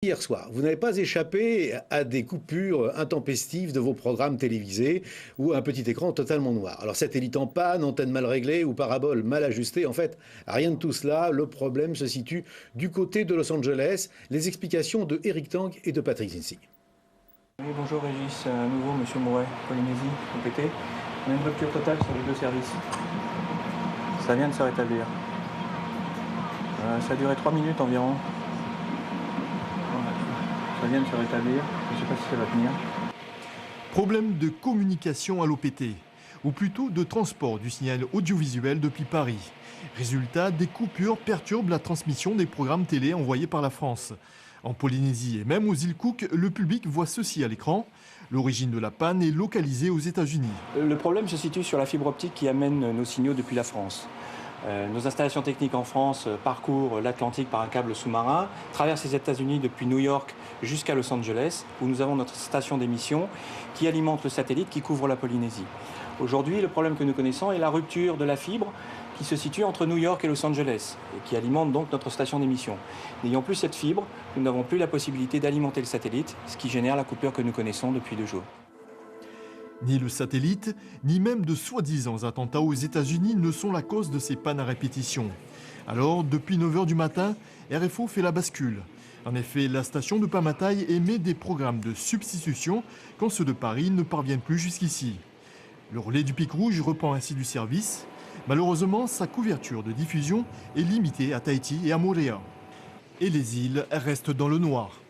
Hier soir, vous n'avez pas échappé à des coupures intempestives de vos programmes télévisés ou à un petit écran totalement noir. Alors satellite en panne, antenne mal réglée ou parabole mal ajustée, en fait, rien de tout cela. Le problème se situe du côté de Los Angeles. Les explications de Eric Tang et de Patrick Zinsi. Oui, bonjour Régis, à nouveau Monsieur Mouret, Polynésie, complété. On a une rupture totale sur les deux services. Ça vient de se rétablir. Ça a duré 3 minutes environ. Ça vient de se rétablir, je ne sais pas si ça va tenir. Problème de communication à l'OPT, ou plutôt de transport du signal audiovisuel depuis Paris. Résultat, des coupures perturbent la transmission des programmes télé envoyés par la France. En Polynésie et même aux îles Cook, le public voit ceci à l'écran. L'origine de la panne est localisée aux États-Unis. Le problème se situe sur la fibre optique qui amène nos signaux depuis la France. Nos installations techniques en France parcourent l'Atlantique par un câble sous-marin, traversent les États-Unis depuis New York jusqu'à Los Angeles, où nous avons notre station d'émission qui alimente le satellite qui couvre la Polynésie. Aujourd'hui, le problème que nous connaissons est la rupture de la fibre qui se situe entre New York et Los Angeles, et qui alimente donc notre station d'émission. N'ayant plus cette fibre, nous n'avons plus la possibilité d'alimenter le satellite, ce qui génère la coupure que nous connaissons depuis 2 jours. Ni le satellite, ni même de soi-disant attentats aux États-Unis ne sont la cause de ces pannes à répétition. Alors, depuis 9h du matin, RFO fait la bascule. En effet, la station de Pamatai émet des programmes de substitution quand ceux de Paris ne parviennent plus jusqu'ici. Le relais du Pic Rouge reprend ainsi du service. Malheureusement, sa couverture de diffusion est limitée à Tahiti et à Moorea. Et les îles restent dans le noir.